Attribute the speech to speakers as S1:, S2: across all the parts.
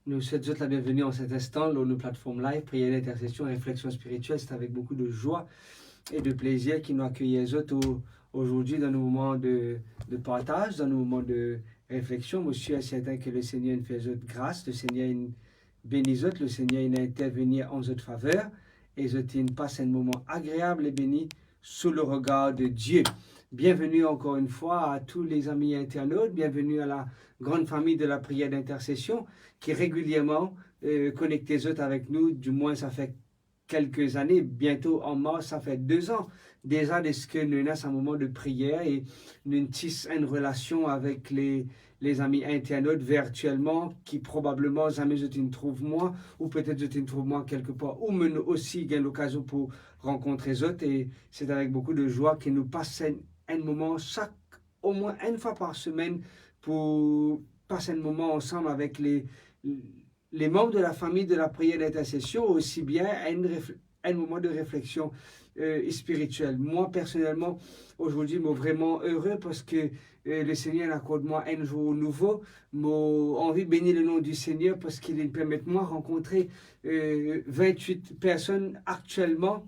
S1: Nous souhaitons la bienvenue en cet instant dans nos plateformes live, prière d'intercession, réflexion spirituelle. C'est avec beaucoup de joie et de plaisir qu'ils nous accueillent aujourd'hui dans nos moments de partage, dans nos moments de réflexion. Monsieur est certain que le Seigneur nous fait grâce, le Seigneur nous bénit, le Seigneur nous intervenu en notre faveur et nous passe un moment agréable et béni sous le regard de Dieu. Bienvenue encore une fois à tous les amis internautes, bienvenue à la grande famille de la prière d'intercession qui régulièrement connectent avec nous, du moins ça fait quelques années, bientôt en mars, ça fait 2 ans déjà de ce que nous avons un moment de prière et nous tissons une relation avec les amis internautes virtuellement qui probablement jamais je te trouve moi ou peut-être je te trouve moi quelque part ou nous aussi gagne l'occasion pour rencontrer les autres et c'est avec beaucoup de joie que nous passons un moment au moins une fois par semaine pour passer un moment ensemble avec les membres de la famille de la prière d'intercession, aussi bien un moment de réflexion spirituelle. Moi, personnellement, aujourd'hui, je suis vraiment heureux parce que le Seigneur accorde moi un jour nouveau. J'ai envie de bénir le nom du Seigneur parce qu'il permet de moi rencontrer 28 personnes actuellement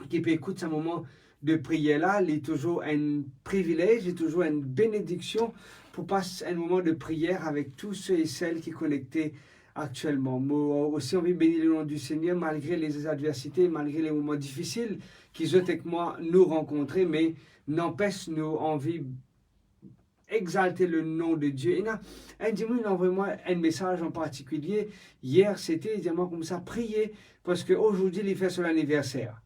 S1: qui peut écouter un moment de prière là. Il est toujours un privilège, il est toujours une bénédiction pour passer un moment de prière avec tous ceux et celles qui sont connectés actuellement. Moi aussi envie de bénir le nom du Seigneur malgré les adversités, malgré les moments difficiles qu'ils ont avec moi nous rencontrer, mais n'empêche nous envie exalter le nom de Dieu. Et là, un dimanche, il envoie moi un message en particulier. Hier, c'était évidemment comme ça, prier, parce qu'aujourd'hui, il fait son anniversaire.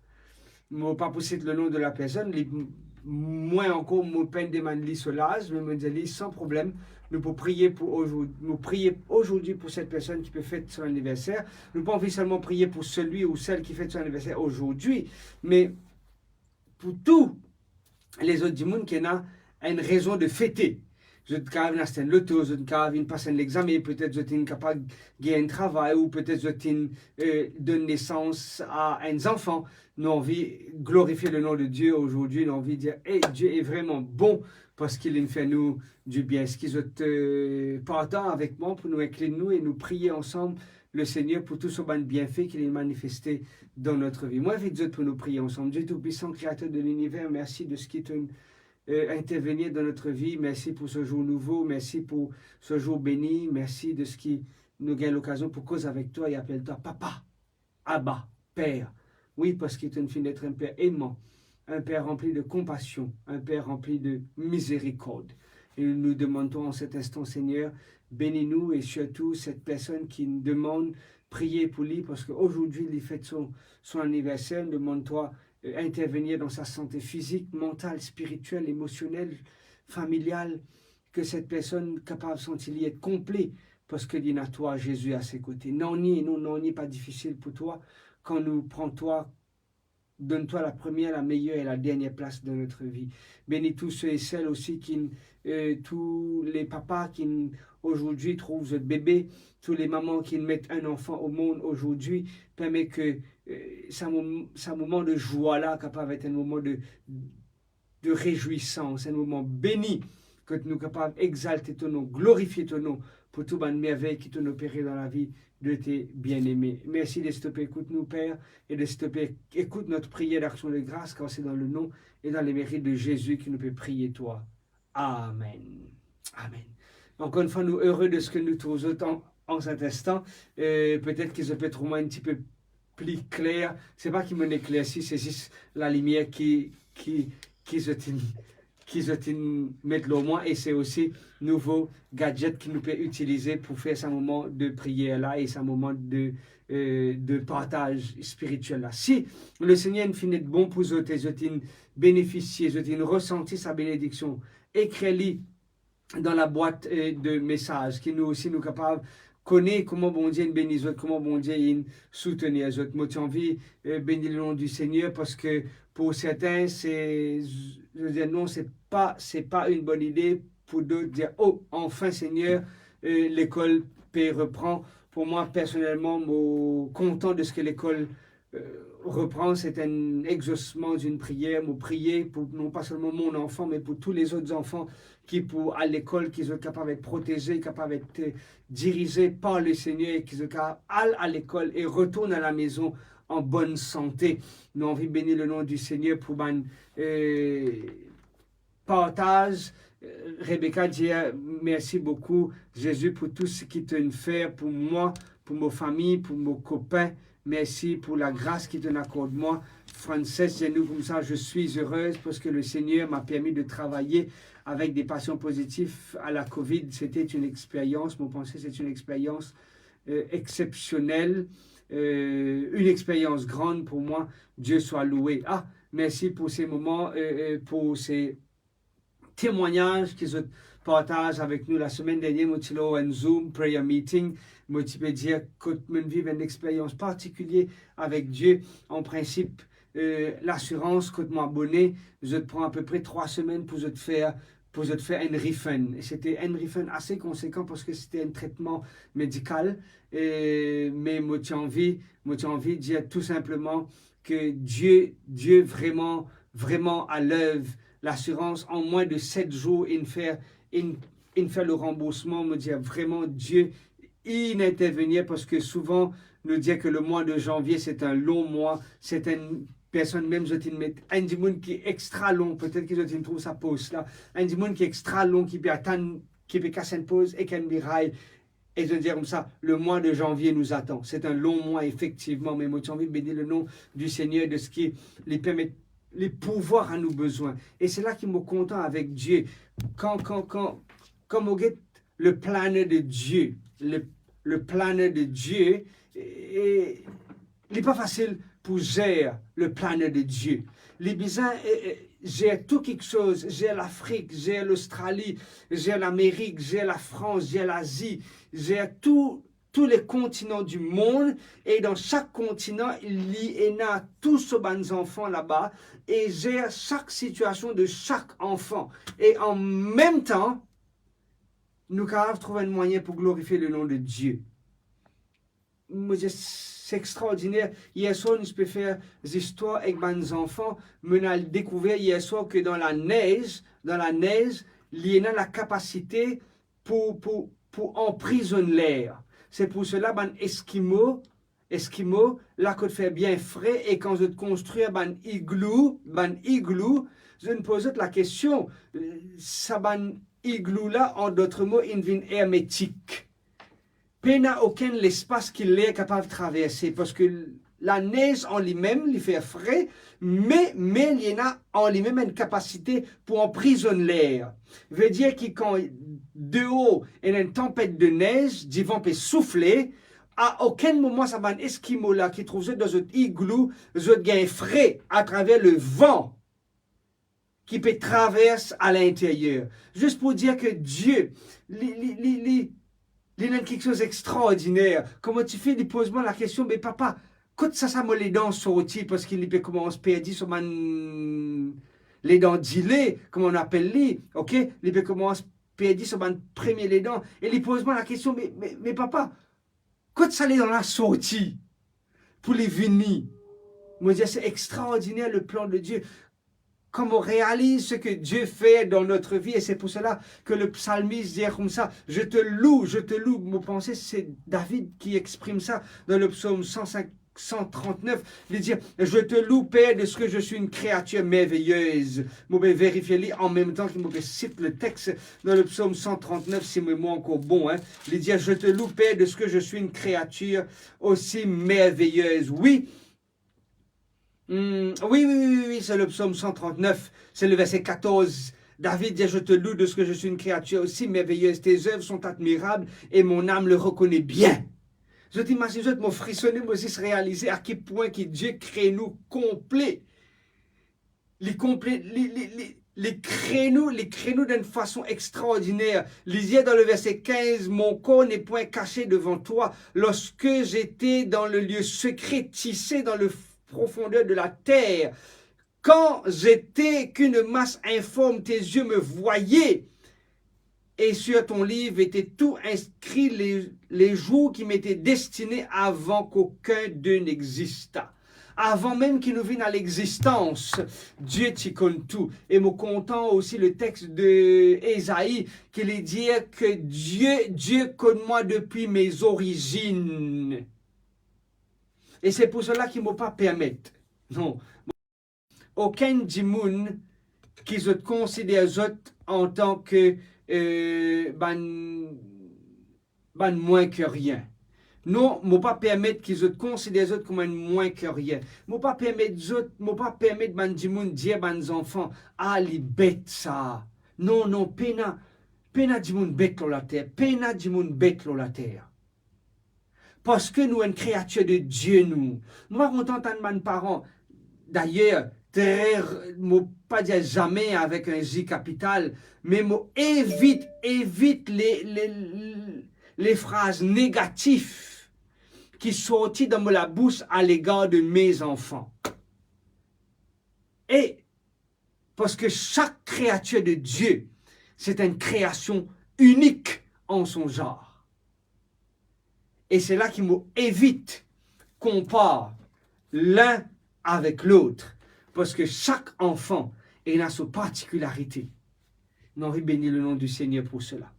S1: Je ne vais pas pousser le nom de la personne, moins encore, je peine de m'en solage, mais je me dis sans problème. Nous pouvons prier pour aujourd'hui. Nous prier aujourd'hui pour cette personne qui peut fêter son anniversaire. Nous ne pouvons pas seulement prier pour celui ou celle qui fête son anniversaire aujourd'hui, mais pour tous les autres du monde qui ont une raison de fêter. Je suis capable d'acheter l'auto, je suis capable de passer l'examen, peut-être je suis capable de gagner un travail, ou peut-être je suis donner naissance à un enfant. Nous avons envie de glorifier le nom de Dieu aujourd'hui, nous avons envie de dire, hey, Dieu est vraiment bon parce qu'il fait nous du bien. Est-ce qu'ils sont partants avec moi pour nous incliner nous et nous prier ensemble le Seigneur pour tout ce bon bienfait qu'il a manifesté dans notre vie. Moi, vite pour nous prier ensemble. Dieu Tout-Puissant, Créateur de l'univers, merci de ce qui te intervenir dans notre vie. Merci pour ce jour nouveau. Merci pour ce jour béni. Merci de ce qui nous gagne l'occasion pour cause avec toi et appelle-toi Papa, Abba, Père. Oui, parce qu'il est une fille d'être un Père aimant, un Père rempli de compassion, un Père rempli de miséricorde. Et nous demandons en cet instant, Seigneur, bénis-nous et surtout cette personne qui nous demande prier pour lui parce qu'aujourd'hui, il fête son anniversaire. Demande-toi intervenir dans sa santé physique, mentale, spirituelle, émotionnelle, familiale, que cette personne capable de sentir être complet parce que dit à toi Jésus à ses côtés. Non, ni pas difficile pour toi quand nous prenons toi. Donne-toi la première, la meilleure et la dernière place de notre vie. Bénis tous ceux et celles aussi tous les papas qui aujourd'hui trouvent votre bébé, tous les mamans qui mettent un enfant au monde aujourd'hui, permet que ce moment de joie là, capable d'être un moment de réjouissance, un moment béni, que nous sommes capables d'exalter ton nom, glorifier ton nom pour tout bonne merveille qui t'ont opéré dans la vie de tes bien-aimés. Merci de stopper, écoute-nous, Père, et de stopper, écoute notre prière d'action de grâce, car c'est dans le nom et dans les mérites de Jésus que nous peut prier toi. Amen. Amen. Encore une fois, nous heureux de ce que nous trouvons en cet instant. Peut-être que je peux trouver un petit peu plus clair. C'est pas qui m'éclaircit, c'est juste la lumière qui se mettre au moins et c'est aussi nouveau gadget qui nous peut utiliser pour faire ce moment de prière là et ce moment de partage spirituel là. Si le Seigneur nous finit bon pour vous, vous bénéficier, vous ressenti sa bénédiction, écris-le dans la boîte de messages qui nous aussi nous capables connaît comment bon Dieu nous bénit, comment bon Dieu nous soutenir. Moi, j'ai envie de bénir le nom du Seigneur parce que pour certains, je veux dire, non, c'est pas une bonne idée. Pour d'autres, dire, oh, enfin Seigneur, l'école reprend. Pour moi, personnellement, je suis content de ce que l'école reprendre, c'est un exaucement d'une prière, me prier pour non pas seulement mon enfant, mais pour tous les autres enfants qui pour à l'école, qui sont capables d'être protégés, capables d'être dirigés par le Seigneur et qui sont capables d'aller à l'école et retournent à la maison en bonne santé. Nous avons béni le nom du Seigneur pour mon partage. Rebecca dit merci beaucoup Jésus pour tout ce qu'il te fait pour moi, pour ma famille, pour mes copains. Merci pour la grâce qu'il te accorde moi. Frances, dis-nous comme ça, je suis heureuse parce que le Seigneur m'a permis de travailler avec des patients positifs à la COVID. C'était une expérience, mon pensée, c'est une expérience exceptionnelle, une expérience grande pour moi. Dieu soit loué. Ah, merci pour ces moments, pour ces témoignages qu'ils partagent avec nous la semaine dernière. Nous avons un Zoom prayer meeting. Moi, tu peux dire que nous vivons une expérience particulière avec Dieu. En principe, l'assurance que tu m'as abonné, je te prends à peu près 3 semaines pour te faire un refund. Et c'était un refund assez conséquent parce que c'était un traitement médical. Mais moi, j'ai envie de dire tout simplement que Dieu vraiment, vraiment à l'œuvre. L'assurance, en moins de 7 jours, il fait le remboursement. Me dire vraiment Dieu, il intervenir parce que souvent, nous dit que le mois de janvier, c'est un long mois. C'est une personne, même, je met un dimanche qui est extra long. Peut-être que je trouve sa pause là. Un dimanche qui est extra long, qui peut attendre, qui peut casser une pause et qu'un miraille. Et je veux dire comme ça, le mois de janvier nous attend. C'est un long mois, effectivement. Mais moi, j'ai envie de bénir le nom du Seigneur, de ce qui lui permet les pouvoirs à nos besoins. Et c'est là qu'il me content avec Dieu. Quand on get le plan de Dieu, le plan de Dieu, il n'est pas facile pour gérer le plan de Dieu. Les bizarres gèrent tout quelque chose, gèrent l'Afrique, gèrent l'Australie, gèrent l'Amérique, gèrent la France, gèrent l'Asie, gèrent tous les continents du monde, et dans chaque continent, il y a tous ces enfants là-bas, et gère chaque situation de chaque enfant. Et en même temps, nous avons trouvé un moyen pour glorifier le nom de Dieu. C'est extraordinaire. Hier soir, nous pouvons faire des histoires avec mes enfants. Nous avons découvert hier soir que dans la neige, il y a la capacité pour emprisonner l'air. C'est pour cela que les Esquimaux, là, qu'on fait bien frais, et quand je construis un igloo, je me pose la question, ça, igloo là, en d'autres mots, il devient hermétique. Il n'y a aucun espace qu'il est capable de traverser, parce que la neige en lui-même, il fait frais, mais il y a en lui-même une capacité pour emprisonner l'air. Veut dire que quand de haut, il y a une tempête de neige, du vent peut souffler, à aucun moment, ça va un Esquimau là qui trouve ça dans un igloo, je gagne frais à travers le vent qui peut traverser à l'intérieur. Juste pour dire que Dieu, il y a quelque chose d'extraordinaire. Comment tu fais, il pose-moi la question, mais papa, quand ça me les dents sorties parce qu'il peut commencer à perdre sur les dents dilées, comme on appelle les, ok? Il peut commencer à perdre sur mon premier les dents. Et il pose-moi la question, mais papa, quand ça les dans la sortie pour les venir, moi je dis c'est extraordinaire le plan de Dieu. Comme on réalise ce que Dieu fait dans notre vie, et c'est pour cela que le psalmiste dit comme ça, je te loue, je te loue. Mon pensée, c'est David qui exprime ça dans le psaume 139, il dit, je te loue, Père, de ce que je suis une créature merveilleuse. Je vais vérifier en même temps qu'il me cite le texte dans le psaume 139, si c'est moi encore bon. Hein. Il dit, je te loue, Père, de ce que je suis une créature aussi merveilleuse. Oui. Oui, c'est le psaume 139, c'est le verset 14. David dit, je te loue de ce que je suis une créature aussi merveilleuse. Tes œuvres sont admirables et mon âme le reconnaît bien. Je t'imagine, je me frissonner, moi aussi, se réaliser à quel point que Dieu crée nous complets. Les crée nous d'une façon extraordinaire. Lisez dans le verset 15, mon corps n'est point caché devant toi. Lorsque j'étais dans le lieu secret, tissé dans le profondeur de la terre, quand j'étais qu'une masse informe, tes yeux me voyaient. Et sur ton livre étaient tout inscrits les jours qui m'étaient destinés avant qu'aucun d'eux n'existât. Avant même qu'il nous vienne à l'existence, Dieu t'y compte tout. Et me content aussi le texte de Ésaïe qui lui dit que Dieu connaît moi depuis mes origines. Et c'est pour cela qu'il ne m'a pas permettre. Non. Aucun dimoun qui se considère en tant que moins que rien. Non, je ne pas permettre qu'ils se considèrent comme moins que rien. Je ne pas permettre ban dimoun dire ban enfants, ah, les bêtes ça. Non, non, pena dimoun bête la terre, pena dimoun bête la terre. Parce que nous, une créature de Dieu, nous. Moi, on entend mes parents. D'ailleurs, pas dire jamais avec un J capital, mais évite les phrases négatives qui sortent dans la bouche à l'égard de mes enfants. Et parce que chaque créature de Dieu, c'est une création unique en son genre. Et c'est là qu'il m'évite qu'on parle l'un avec l'autre. Parce que chaque enfant a sa particularité. Nous avons béni le nom du Seigneur pour cela.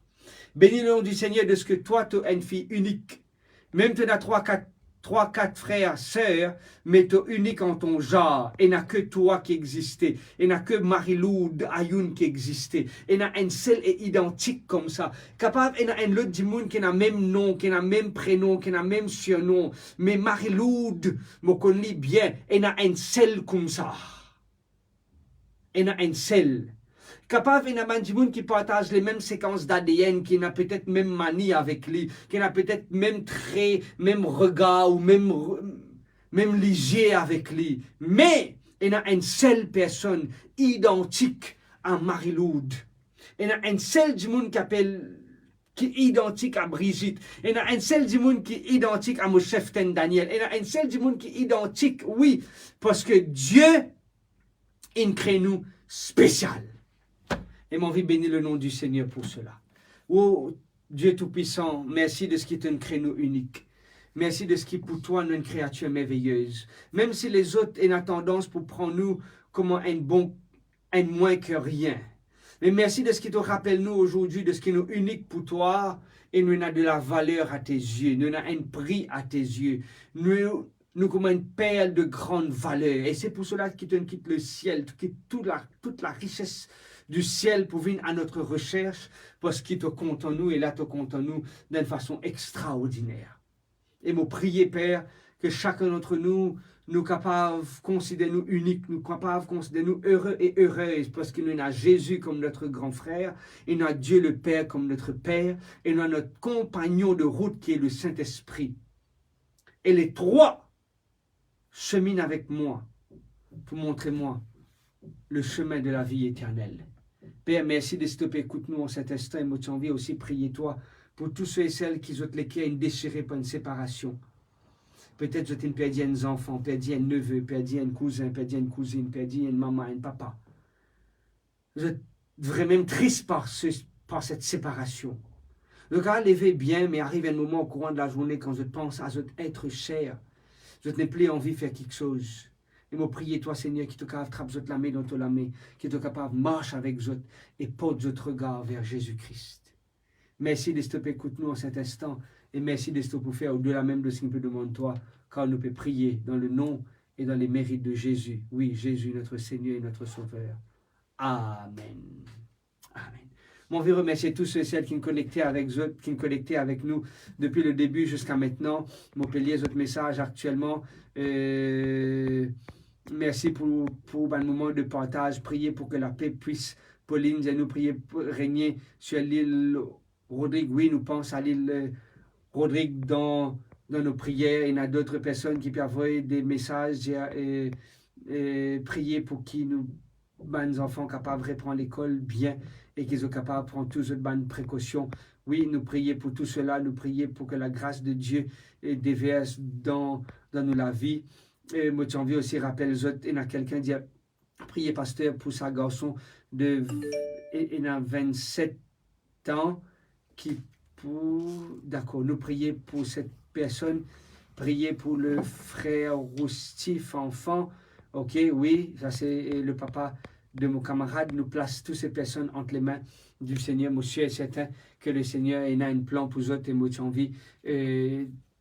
S1: Bénis le nom du Seigneur de ce que toi, tu es une fille unique. Même tu as 3-4 frères, sœurs, mais tu es unique en ton genre. Il n'y a que toi qui existais. Il n'y a que Marie-Lou Ayoun qui existait. Il y a un seul et identique comme ça. Capable, il y a un autre du monde qui a le même nom, qui a le même prénom, qui a le même surnom. Mais Marie-Lou, je connais bien, il y a un seul comme ça. Il y a un seul. Capable, il y a un monde qui partage les mêmes séquences d'ADN, qui n'a peut-être même manie avec lui, qui n'a peut-être même trait, même regard ou même léger avec lui. Mais il y a une seule personne identique à Marie-Lou. Il y a un seul du monde qui est identique à Brigitte. Il y a un seul du monde qui est identique à mon chef Daniel. Il y a un seul du monde qui est identique, oui, parce que Dieu, il crée nous spécial. Et mon vie bénit le nom du Seigneur pour cela. Oh Dieu Tout-Puissant, merci de ce qui est un créneau unique. Merci de ce qui pour toi est une créature merveilleuse. Même si les autres ont tendance pour prendre nous comme un moins que rien. Mais merci de ce qui te rappelle nous aujourd'hui, de ce qui est unique pour toi. Et nous avons de la valeur à tes yeux. Nous avons un prix à tes yeux. Nous comme une perle de grande valeur. Et c'est pour cela qu'il te quitte le ciel, quitte toute la richesse du ciel pour venir à notre recherche, parce qu'il te compte en nous, et là te compte en nous d'une façon extraordinaire. Et me prier, Père, que chacun d'entre nous capables de considérer nous uniques, nous capables de considérer nous heureux et heureuses, parce que nous avons Jésus comme notre grand frère, et nous avons Dieu le Père comme notre Père, et nous avons notre compagnon de route qui est le Saint-Esprit. Et les trois cheminent avec moi pour montrer moi le chemin de la vie éternelle. Père, merci de stopper, écoute-nous en cet instant et moi tu envie aussi prier toi pour tous ceux et celles qui ont une déchirée par une séparation. Peut-être que tu as perdu un enfant, perdu un neveu, perdu un cousin, perdu une cousine, perdu une maman, un papa. Vous êtes vraiment triste par cette séparation. Le gars levé bien, mais arrive un moment au courant de la journée quand je pense à votre être cher. Je n'ai plus envie de faire quelque chose. Et moi, prier toi, Seigneur, qui te capable de trapper la main dans ton main, qui te capable de marcher avec vous et porte votre regard vers Jésus-Christ. Merci de stopper, écoute-nous en cet instant, et merci de stopper pour faire au-delà même de ce qu'il peut demander toi, car nous pouvons prier dans le nom et dans les mérites de Jésus. Oui, Jésus, notre Seigneur et notre Sauveur. Amen. Amen. Moi, je veux remercier tous ceux et celles qui sont connectés avec nous depuis le début jusqu'à maintenant. Je peux lire votre message actuellement. Merci pour un moment de partage. Priez pour que la paix puisse, Pauline, nous prier pour régner sur l'île Rodrigue. Oui, nous pensons à l'île Rodrigue dans nos prières. Il y a d'autres personnes qui peuvent envoyer des messages et prier pour qui nous, nos enfants capables de reprendre l'école bien et qu'ils soient capables de prendre toutes les bonnes précautions. Oui, nous prions pour tout cela. Nous prions pour que la grâce de Dieu déverse dans la vie. Et moi, j'ai envie aussi rappeler les autres. Il y a quelqu'un qui dit priez pasteur pour sa garçon de 27 ans qui d'accord, nous prions pour cette personne prier pour le frère Roustif, enfant. Ok, oui, ça c'est le papa de mon camarade. Nous place toutes ces personnes entre les mains du Seigneur. Monsieur est certain que le Seigneur a un plan pour eux et moi envie.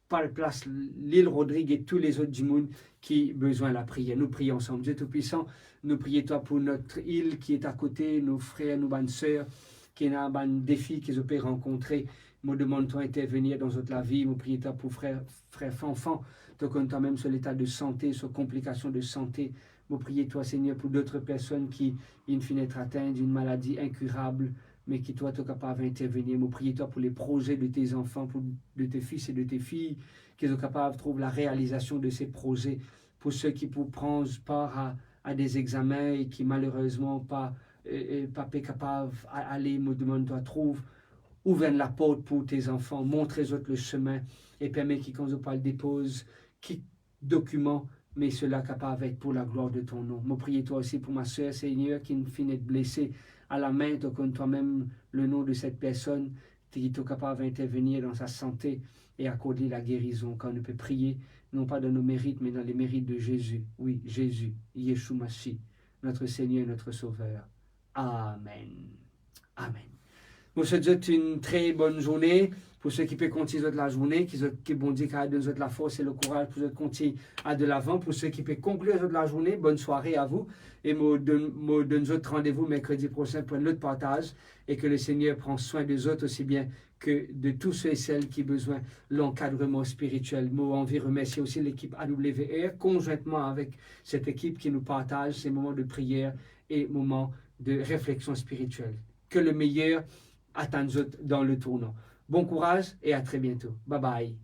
S1: Par place l'île Rodrigue et tous les autres du monde qui ont besoin de la prière. Nous prions ensemble. Dieu Tout-Puissant, nous prions toi pour notre île qui est à côté, nos frères, nos bonnes sœurs, qui ont un défi qu'ils ont pu rencontrer. Nous demandons d'intervenir dans notre vie. Nous prions toi pour frère Fanfan, toi même sur l'état de santé, sur complications de santé. Nous prions toi, Seigneur, pour d'autres personnes qui, in fine, être atteintes d'une maladie incurable, mais qui, toi, tu es capable d'intervenir. Nous prions toi pour les projets de tes enfants, de tes fils et de tes filles, qui sont capables de trouver la réalisation de ces projets. Pour ceux qui prennent part à des examens et qui, malheureusement, pas capables d'aller, nous demandons toi, trouve. Ouvre la porte pour tes enfants, montre-les autres le chemin et permets qu'ils, quand ils le déposent, qui document, mais cela capable d'être pour la gloire de ton nom. Moi, prie toi aussi pour ma soeur, Seigneur, qui finit de blessée à la main, tu connais toi-même le nom de cette personne, qui est capable d'intervenir dans sa santé et accorder la guérison. Quand on peut prier, non pas dans nos mérites, mais dans les mérites de Jésus. Oui, Jésus, Yeshua Mashiach, notre Seigneur et notre Sauveur. Amen. Amen. Moi, je te souhaite une très bonne journée. Pour ceux qui peuvent continuer la journée, qui bon Dieu, qui a donné la force et le courage pour continuer à de l'avant. Pour ceux qui peuvent conclure la journée, bonne soirée à vous. Et moi, donne autres rendez-vous mercredi prochain pour un autre partage. Et que le Seigneur prend soin des autres aussi bien que de tous ceux et celles qui ont besoin de l'encadrement spirituel. Moi, envie de remercier aussi l'équipe AWR, conjointement avec cette équipe qui nous partage ces moments de prière et moments de réflexion spirituelle. Que le meilleur attendre dans le tournant. Bon courage et à très bientôt. Bye bye.